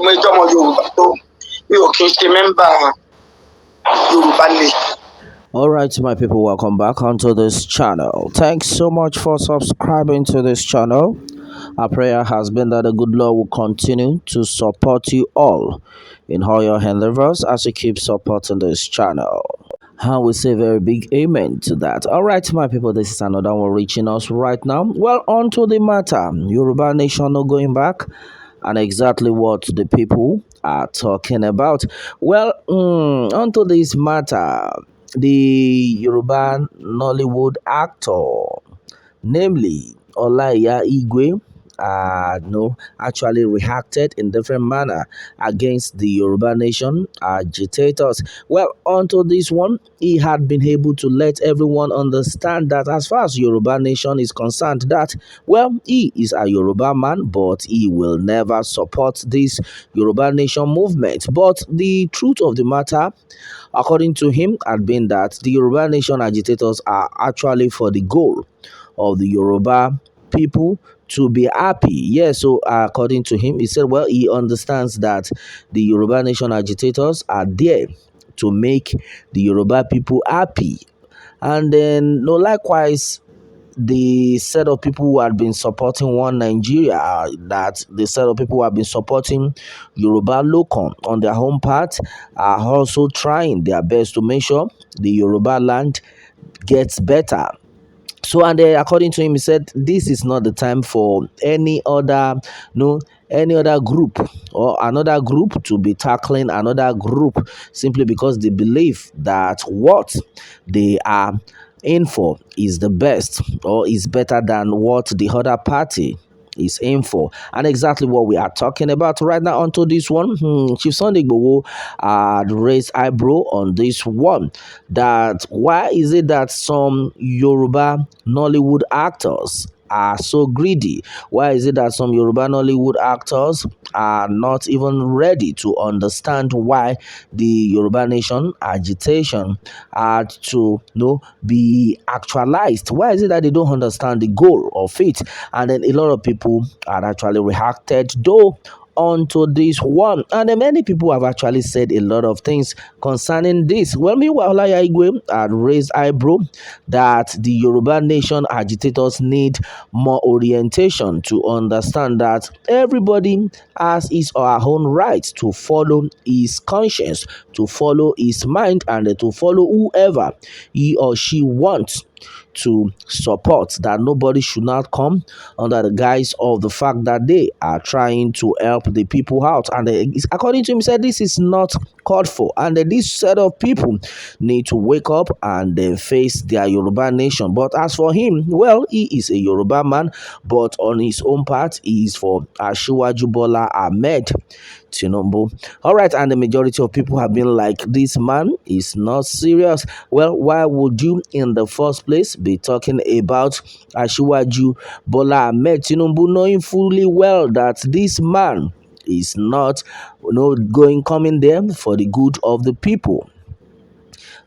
mo ìjọ ọmọ Yorùbá tó mi ò kí n ṣe mẹ́mbà Yorùbá Nation. All right, my people, welcome back onto this channel. Thanks so much for subscribing to this channel. Our prayer has been that the good Lord will continue to support you all in all your endeavors as you keep supporting this channel. And we say very big amen to that. All right, my people, this is another one reaching us right now. Well, on to the matter. Yoruba Nation not going back, and exactly what the people are talking about. Well, on to this matter. The Yoruba Nollywood actor, namely Olaiya Igwe, actually reacted in different manner against the Yoruba Nation agitators. Well, onto this one, he had been able to let everyone understand that as far as Yoruba Nation is concerned, that, well, he is a Yoruba man, but he will never support this Yoruba Nation movement. But the truth of the matter, according to him, had been that the Yoruba Nation agitators are actually for the goal of the Yoruba people to be happy. Yeah, so according to him, he said, well, he understands that the Yoruba Nation agitators are there to make the Yoruba people happy. And then, likewise, the set of people who had been supporting One Nigeria, that the set of people who have been supporting Yoruba Locum on their home part, are also trying their best to make sure the Yoruba land gets better. So, and according to him, he said this is not the time for any other group or another group to be tackling another group simply because they believe that what they are in for is the best or is better than what the other party is in for. And exactly what we are talking about right now onto this one. Chief Sunday Igboho raised eyebrow on this one, that why is it that some Yoruba Nollywood actors are so greedy? Why is it that some Yoruba Nollywood actors are not even ready to understand why the Yoruba Nation agitation had to be actualized? Why is it that they don't understand the goal of it? And then a lot of people are actually reacted though onto this one, and many people have actually said a lot of things concerning this. Well, meanwhile, Olaiya Igwe had raised eyebrow that the Yoruba Nation agitators need more orientation to understand that everybody has his or her own right to follow his conscience, to follow his mind, and to follow whoever he or she wants to support, that nobody should not come under the guise of the fact that they are trying to help the people out. And according to him, he said this is not called for, and this set of people need to wake up and face their Yoruba Nation. But as for him, well, he is a Yoruba man, but on his own part, he is for Asiwaju Bola Ahmed Tinubu. All right, and the majority of people have been like, this man is not serious. Well, why would you in the first place be talking about Asiwaju Bola Ahmed Tinubu, knowing fully well that this man is not coming there for the good of the people?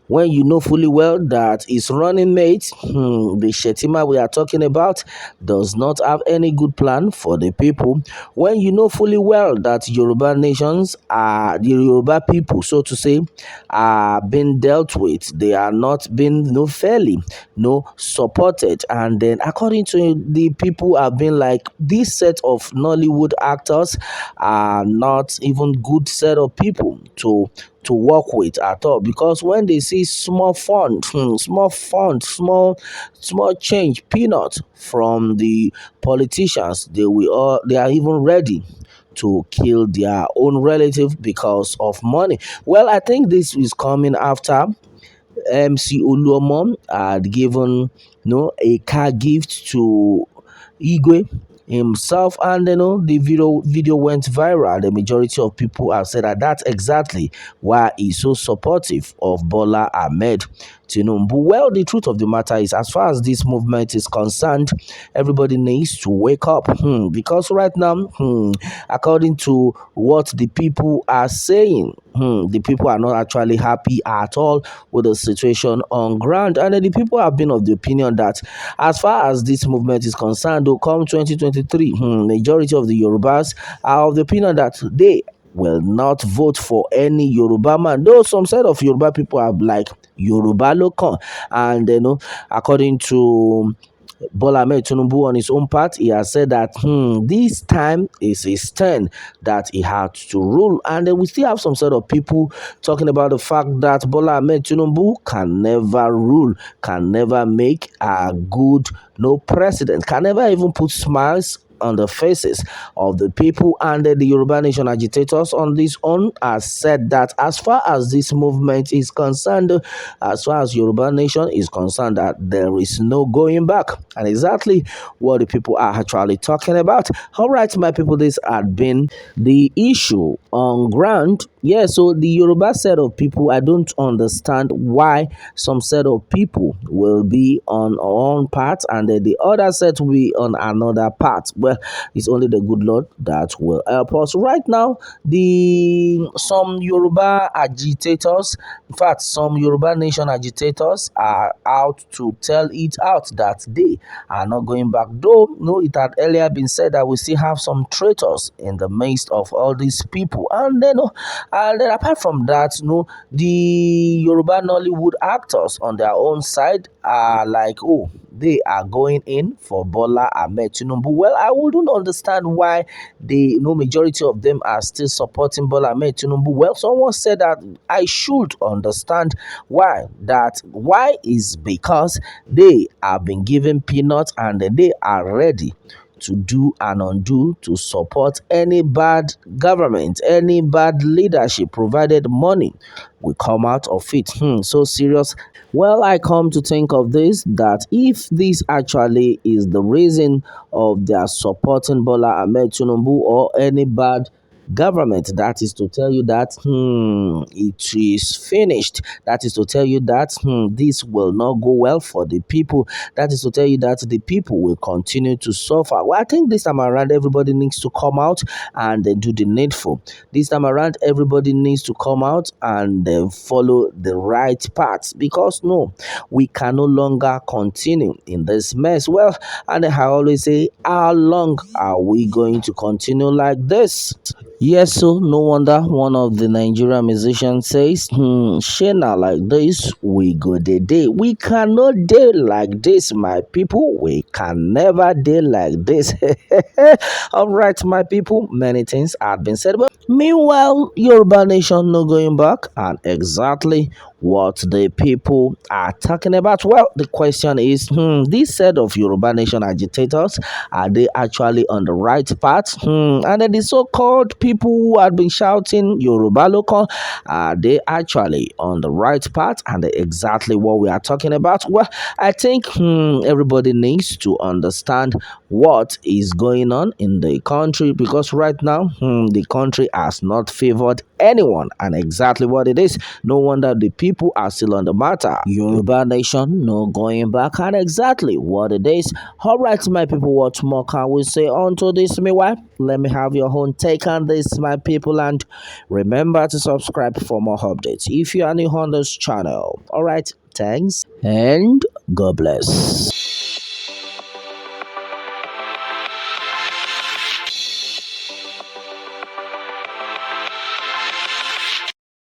When you know fully well that his running mate, the Shetima we are talking about, does not have any good plan for the people. When you know fully well that Yoruba nations are, the Yoruba people, so to say, are being dealt with, they are not being fairly supported. And then according to the people have been like, this set of Nollywood actors are not even good set of people to work with at all, because when they see small change, peanut from the politicians, they are even ready to kill their own relative because of money. Well, I think this is coming after MC Oluomo had given a car gift to Igwe himself, and the video went viral. The majority of people have said that that's exactly why he's so supportive of Bola Ahmed Tinubu. Well, the truth of the matter is, as far as this movement is concerned, everybody needs to wake up, because right now, according to what the people are saying, the people are not actually happy at all with the situation on ground. And the people have been of the opinion that as far as this movement is concerned, come 2023, majority of the Yorubas are of the opinion that they will not vote for any Yoruba man. Though some set of Yoruba people are like Yoruba local, and according to Bola Ahmed Tinubu on his own part, he has said that this time is his turn that he had to rule. And then we still have some sort of people talking about the fact that Bola Ahmed Tinubu can never rule, can never make a good president, can never even put smiles on the faces of the people. And the Yoruba Nation agitators on this own has said that as far as this movement is concerned, as far as Yoruba Nation is concerned, that there is no going back. And exactly what the people are actually talking about. All right, my people, this had been the issue on ground. Yeah, so the Yoruba set of people, I don't understand why some set of people will be on one part and then the other set will be on another part. Well, it's only the good Lord that will help us. Right now, some Yoruba agitators, in fact, some Yoruba Nation agitators are out to tell it out that they are not going back. Though, no, it had earlier been said that we still have some traitors in the midst of all these people. And then apart from that, the Yoruba Nollywood actors on their own side are like, oh, they are going in for Bola Ahmed Tinubu. Well, I wouldn't understand why the majority of them are still supporting Bola Ahmed Tinubu. Well, someone said that I should understand why. Why is because they have been given peanuts and they are ready to do and undo to support any bad government, any bad leadership, provided money will come out of it. So serious. Well, I come to think of this, that if this actually is the reason of their supporting Bola Ahmed Tinubu or any bad government, that is to tell you that it is finished. That is to tell you that this will not go well for the people. That is to tell you that the people will continue to suffer. Well, I think this time around everybody needs to come out and do the needful. This time around everybody needs to come out and follow the right path, because no, we can no longer continue in this mess. Well, and I always say, how long are we going to continue like this? Yes, so no wonder one of the Nigerian musicians says, Shena like this, we go the day. We cannot day like this, my people. We can never day like this. All right, my people, many things have been said. But meanwhile, Yoruba Nation no going back, and exactly what the people are talking about. Well, the question is, this set of Yoruba Nation agitators, are they actually on the right path? And then the so-called people who had been shouting Yoruba local, are they actually on the right path? And exactly what we are talking about. Well, I think everybody needs to understand what is going on in the country, because right now the country has not favored anyone, and exactly what it is. No wonder the people are still on the matter. Yoruba Nation, no going back, and exactly what it is. All right, my people, what more can we say on to this? Meanwhile, let me have your own take on this, my people, and remember to subscribe for more updates if you are new on this channel. All right, thanks and God bless.